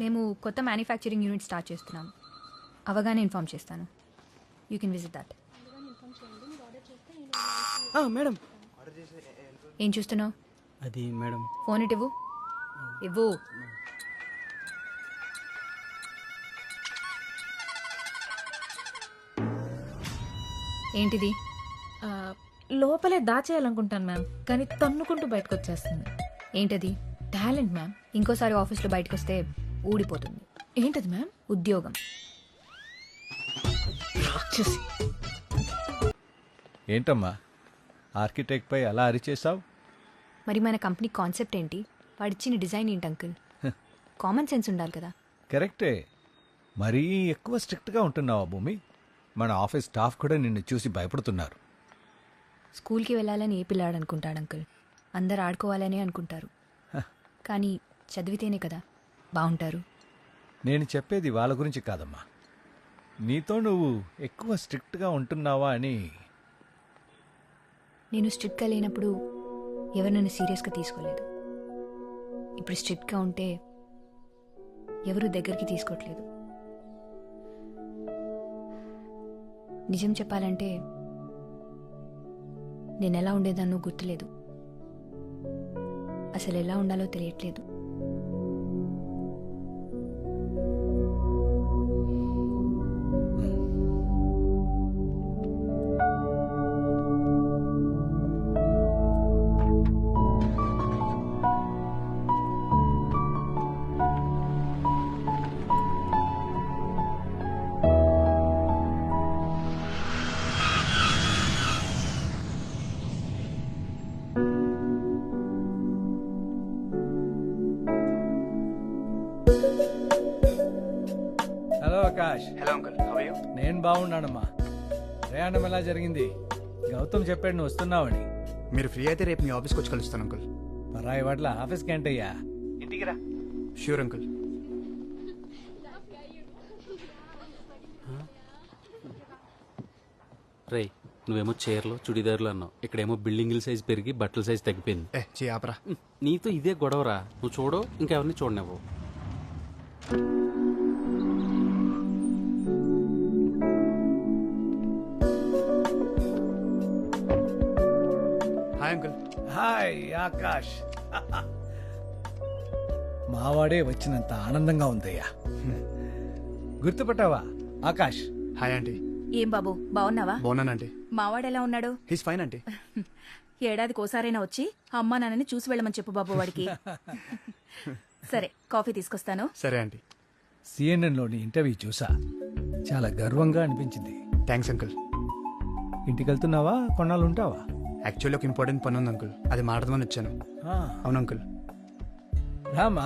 మేము కొత్త manufacturing unit start చేస్తున్నాం. అవగానే ఇన్ఫార్మ్ చేస్తాను. You can visit that. Madam ఏం చూస్తున్నావు? అది మేడం ఫోన్ ఇటు ఇవ్వు. ఇవ్వు. ఏంటిది? లోపలే దాచేయాలనుకుంటాను మ్యామ్, కానీ తన్నుకుంటూ బయటకు వచ్చేస్తుంది. ఏంటది? Talent ma'am. ఇంకోసారి ఆఫీస్లో బయటకు వస్తే ఊడిపోతుంది. ఏంటది మ్యామ్? ఉద్యోగం. రాక్షసి. ఏంటమ్మా ఆర్కిటెక్ట్ పై అలా అరిచేసావు? మరి మన కంపెనీ కాన్సెప్ట్ ఏంటి? వాడిచ్చిన డిజైన్ ఏంటి అంకుల్? కామన్ సెన్స్ ఉండాలి కదా. కరెక్టే, మరీ ఎక్కువ స్ట్రిక్ట్గా ఉంటున్నావా భూమి? మన ఆఫీస్ స్టాఫ్ కూడా నిన్ను చూసి భయపడుతున్నారు. స్కూల్కి వెళ్ళాలని ఏ పిల్లాడు అనుకుంటాడు అంకుల్? అందరు ఆడుకోవాలనే అనుకుంటారు. కానీ చదివితేనే కదా బాగుంటారు. నేను చెప్పేది వాళ్ళ గురించి కాదమ్మా, నీతో నువ్వు ఎక్కువ స్ట్రిక్ట్గా ఉంటున్నావా అని. నేను స్ట్రిక్ట్గా లేనప్పుడు ఎవరు నన్ను సీరియస్గా తీసుకోలేదు. ఇప్పుడు స్ట్రిక్ట్గా ఉంటే ఎవరు దగ్గరికి తీసుకోవట్లేదు. నిజం చెప్పాలంటే నేను ఎలా ఉండేదాన్నో గుర్తులేదు. అసలు ఎలా ఉండాలో తెలియట్లేదు. Hello Akash. Hello uncle, how are you? నేను బాగున్నానమ్మా. ప్రయాణం ఎలా జరిగింది? గౌతమ్ చెప్పాడు నువ్వు వస్తున్నావని. మీరు ఫ్రీ అయితే రేపు మీ ఆఫీస్కి వచ్చి కలుస్తాను అంకుల్. పరాయి వాట్ల ఆఫీస్కి ఏంటయ్యా? ఇంటికి రా. Sure uncle. రేయ్, నువ్వేమో చీరలు చుడిదారులు అన్నావు, ఇక్కడేమో బిల్డింగుల సైజ్ పెరిగి బట్టల సైజ్ తగ్గిపోయింది. ఆపరా. నీతో ఇదే గొడవరా. నువ్వు చూడవు, ఇంకెవరిని చూడనివ్వు. Hi uncle. హాయ్ ఆకాష్. మావాడే వచ్చినంత ఆనందంగా ఉందయ్యా. గుర్తుపట్టావా ఆకాష్? Hi aunty. ఏం బాబు, బాగున్నావా? బాగున్నానంటీ. మావాడెలా ఉన్నాడు? He's fine aunty. ఏడాదికి ఓసారైనా వచ్చి అమ్మా నాన్నని చూసి వెళ్ళమని చెప్పు బాబు వాడికి. సరే, కాఫీ తీసుకొస్తాను. సరే ఆంటీ. సిఎన్ఎన్లోని ఇంటర్వ్యూ చూసా, చాలా గర్వంగా అనిపించింది. Thanks uncle. ఇంటికి వెళ్తున్నావా? కొన్నాళ్ళు ఉంటావా? యాక్చువల్లీ ఒక ఇంపార్టెంట్ పని ఉంది అంకుల్, అది మాట్లాడదామని వచ్చాను. ఆ, అవును అంకుల్. రామా.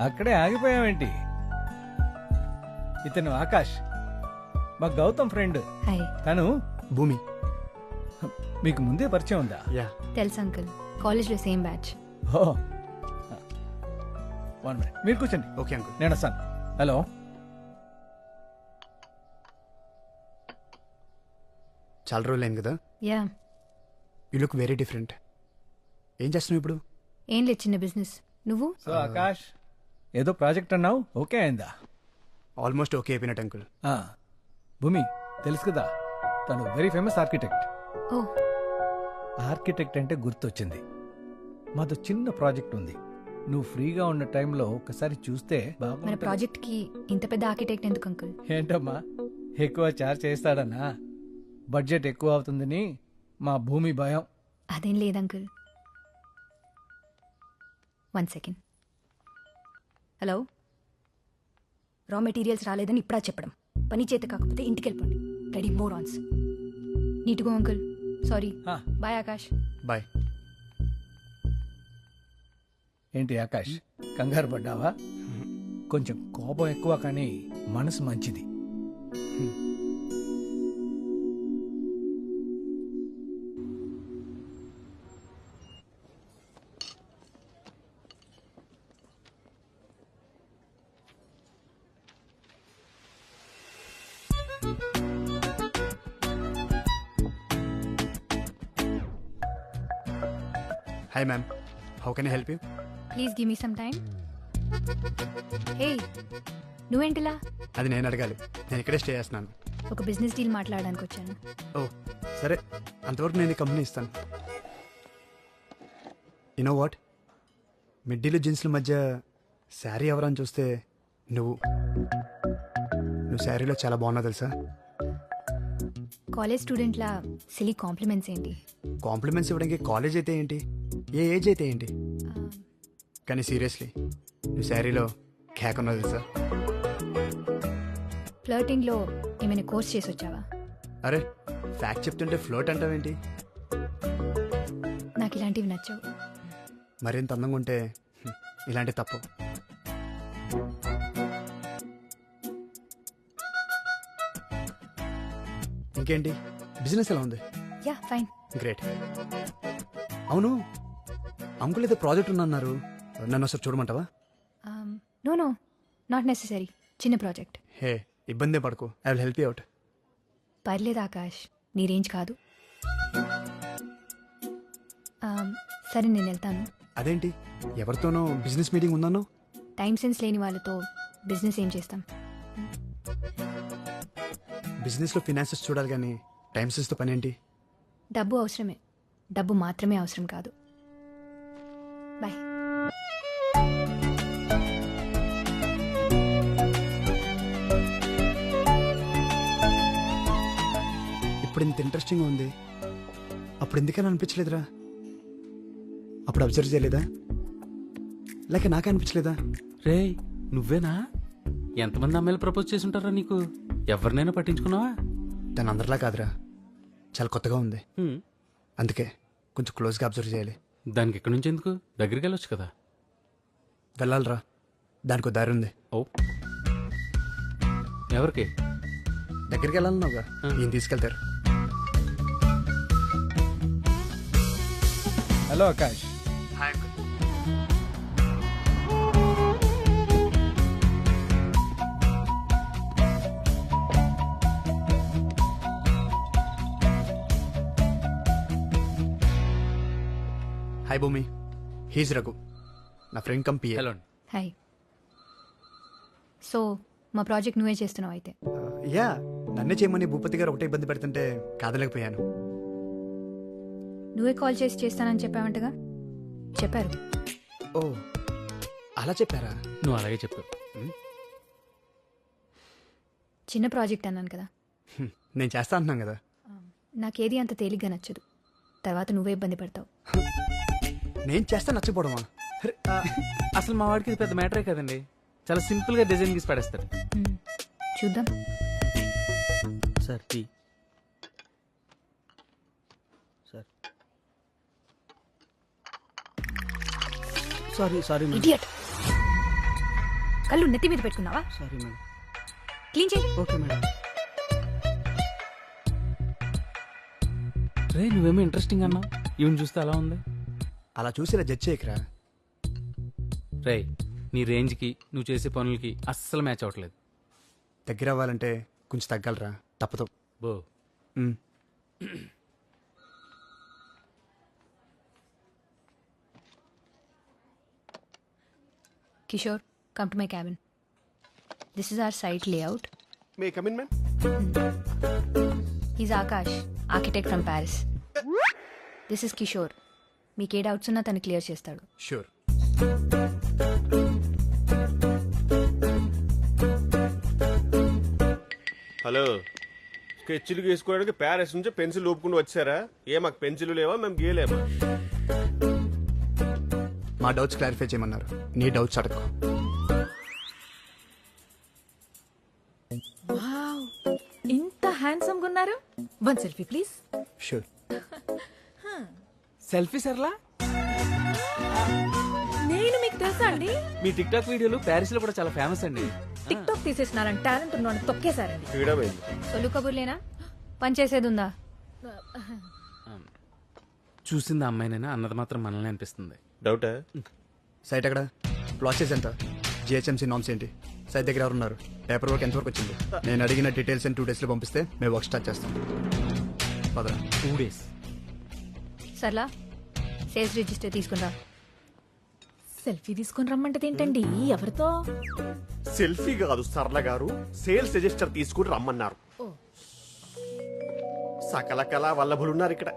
అక్కడే ఆగిపోయావేంటి? ఇతను ఆకాష్, మా గౌతమ్ ఫ్రెండ్. హాయ్. తను భూమి. మీకు ముందే పరిచయం ఉందా? యా. తెలుసు అంకుల్, కాలేజ్లో సేమ్ బ్యాచ్. ఓ, 1 minute, మీరు కూర్చోండి. Okay uncle. నేను వస్తాను. హలో. చాలా రోజులు అయింది కదా. Yeah. You look very different. ఏం చేస్తున్నావు ఇప్పుడు? ఏం లేదు, చిన్న బిజినెస్. నువ్వు? సో ఆకాష్, ఏదో ప్రాజెక్ట్ అన్నావు, ఓకే అయిందా? ఆల్మోస్ట్ ఓకే అయిపోయినట్టు అంకుల్. ఆ, భూమి తెలుసు కదా, తను వెరీ ఫేమస్ ఆర్కిటెక్ట్. ఓ, ఆర్కిటెక్ట్ అంటే గుర్తొచ్చింది. మాతో చిన్న ప్రాజెక్ట్ ఉంది. నువ్వు ఫ్రీగా ఉన్న టైంలో ఒకసారి చూస్తే మన బాగుంటుంది. ప్రాజెక్ట్ కి ఇంత పెద్ద ఆర్కిటెక్ట్ ఎందుకు అంకుల్? ఏంటమ్మా, ఎక్కువ చార్జ్ చేస్తాడన్నా? బడ్జెట్ ఎక్కువ అవుతుందని మా భూమి భయం. అదేం లేదు uncle. 1 second. Hello. Raw materials రాలేదని ఇప్పుడా చెప్పడం? పని చేత కాకపోతే ఇంటికి వెళ్ళిపోండి. రెడీ మోర్ ఆన్స్. నీట్గో అంకుల్. సారీ. ఆ. బాయ్ ఆకాష్. బాయ్. ఏంటి ఆకాష్, కంగారు పడ్డావా? కొంచెం కోపం ఎక్కువ, కానీ మనసు మంచిది. Hi ma'am, how can I help you? Please give me some time. Hey నువ్వేంటిలా? అది నేను అడగాలి. నేను ఇక్కడే స్టే చేస్తున్నాను. ఒక బిజినెస్ డీల్ మాట్లాడడానికి వచ్చాను. ఓ సరే, అంతవరకు నేను ఈ కంపెనీ ఇస్తాను. యూనో వాట్, మిడ్డీలు జీన్స్ల మధ్య శారీ ఎవరని చూస్తే నువ్వు శారీలో చాలా బాగున్నావు తెలుసా. కాలేజ్ స్టూడెంట్లా సిలీ కాంప్లిమెంట్స్ ఏంటి? కాంప్లిమెంట్స్ ఇవ్వడానికి కాలేజ్ అయితే ఏంటి, ఏ ఏజ్ అయితే ఏంటి, కానీ సీరియస్లీ నువ్వు శారీలో క్యాక్ ఉన్నావు తెలుసా. ఫ్లర్టింగ్లో ఏమైనా కోర్స్ చేసి వచ్చావా? అరే ఫ్యాక్ట్ చెప్తుంటే ఫ్లోట్ అంటావేంటి? నాకు ఇలాంటివి నచ్చవు. మరింత అందంగా ఉంటే ఇలాంటి తప్పు. ఇంకేంటి, బిజినెస్ ఎలా ఉంది? Yeah fine. గ్రేట్. అవును, అంకుల్ ఏదో ప్రాజెక్ట్ ఉందన్నారు, నన్ను ఒకసారి చూడమంటావా? నో నో నాట్ నెసరీ, చిన్న ప్రాజెక్ట్. హే ఇబ్బందే పడకు, I will help you out. పర్లేదు ఆకాష్, నీ రేంజ్ కాదు. సరే నేను వెళ్తాను. అదేంటి, ఎవరితోనో బిజినెస్ మీటింగ్ ఉందన్నో? టైం సెన్స్ లేని వాళ్ళతో బిజినెస్ ఏం చేస్తాం? బిజినెస్లో ఫినాన్సెస్ చూడాలి కానీ టైం సెన్స్తో పని ఏంటి? డబ్బు అవసరమే, డబ్బు మాత్రమే అవసరం కాదు. బాయ్. ఇప్పుడు ఇంత ఇంట్రెస్టింగ్ ఉంది, అప్పుడు ఎందుకని అనిపించలేదురా? అప్పుడు అబ్జర్వ్ చేయలేదా, లేక నాకే అనిపించలేదా? రే నువ్వేనా? ఎంతమంది అమ్మాయిలు ప్రపోజ్ చేసి ఉంటారా నీకు? ఎవరినైనా పట్టించుకున్నావా? తను అందరిలా కాదురా, చాలా కొత్తగా ఉంది. హ్మ్. అందుకే కొంచెం క్లోజ్గా అబ్జర్వ్ చేయాలి. దానికి ఎక్కడి నుంచి ఎందుకు, దగ్గరికి వెళ్ళొచ్చు కదా. వెళ్ళాలిరా, దానికి దారి ఉంది. ఓ ఎవరికి? దగ్గరికి వెళ్ళాలన్నావుగా, ఈయన తీసుకెళ్తారు. హలో ఆకాష్. హాయ్ భూమి, హీజ్ రఘు, నా ఫ్రెండ్ కంపీ. హలో. హాయ్. సో మా ప్రాజెక్ట్ నువ్వే చేస్తున్నావు అయితే? యా, నన్నే చేయమని భూపతి గారు ఒకటే ఇబ్బంది పెడుతుంటే కాదలేకపోయాను. నువ్వే కాల్ చేసి చేస్తానని చెప్పావంటగా? చెప్పారు. ఓ అలా చెప్పారా? నువ్వు అలాగే చెప్పు. చిన్న ప్రాజెక్ట్ అన్నాను కదా. నేను చేస్తా అంటున్నాను కదా. నాకేది అంత తేలిగ్గా నచ్చదు, తర్వాత నువ్వే ఇబ్బంది పడతావు. నేను చేస్తా నచ్చపోవడమా? అసలు మా వాడికి ఇది పెద్ద మ్యాటరే కదండి, చాలా సింపుల్ గా డిజైన్ గీసి పడేస్తాడు. చూద్దాం. Sir tea. సారీ ఇడియట్, కళ్ళు నెత్తి మీద పెట్టుకున్నావా? Sorry madam. క్లీన్ చేయి. Okay madam. రే నువ్వేమో ఇంట్రెస్టింగ్ అన్నావు, ఈవెన్ చూస్తే అలా ఉంది. అలా చూసి ఇలా జడ్జ్ చేయకరా. రే నీ రేంజ్కి నువ్వు చేసే పనులకి అస్సలు మ్యాచ్ అవ్వట్లేదు. దగ్గర అవ్వాలంటే కొంచెం తగ్గలరా, తప్పదు. బో మ్. Kishore, come to my cabin. This is our site layout. May I come in, ma'am? He's Akash, architect from Paris. This is Kishore. మీకు ఏ డౌట్స్ ఉన్నా తను క్లియర్ చేస్తాడు. షూర్. హలో, స్కెచ్లు గీసుకోవడానికి ప్యారిస్ నుంచి పెన్సిల్ ఊపుకుంటూ వచ్చారా? మాకు పెన్సిల్ లేవా, మేము గీయలేమా? మా డౌట్స్ క్లారిఫై చేయమన్నారు, నీ డౌట్స్ అడగ. వావ్, ఇంత హ్యాండ్సమ్ గా ఉన్నారు. One selfie please. Sure. Selfie సర్లా, నేను మీకు తెలుసా అండి? మీ టిక్ టాక్ వీడియోలు ప్యారిస్ లో కూడా చాలా ఫేమస్ అండి. టిక్ టాక్ తీసేసినారని టాలెంట్ ఉన్నాను తొక్కేశారండి. ఫ్రీడమ్ అయింది. సొల్లు కబుర్లేనా, పని చేసేది ఉందా? చూసింది అమ్మాయినైనా అన్నది మాత్రం మనల్ని అనిపిస్తుంది. డౌటా? సైట్ ఎక్కడ? ప్రాసెస్ ఎంత? జిహెచ్ఎంసీ నామ్స్ ఏంటి? సైట్ దగ్గర ఎవరు ఉన్నారు? పేపర్ వర్క్ ఎంతవరకు వచ్చింది? నేను అడిగిన డీటెయిల్స్ 2 days లో పంపిస్తే మేము వర్క్ స్టార్ట్ చేస్తాం. పదరా. 2 days. సర్లా, సేల్స్ రిజిస్టర్ తీసుకుందా. సెల్ఫీ తీసుకొని రమ్మంటది ఏంటండి ఎవరితో? సెల్ఫీ కాదు సరళ గారు, సేల్స్ రిజిస్టర్ తీసుకుని రమ్మన్నారు. సకల కళ వల్లభులున్నారు ఇక్కడ.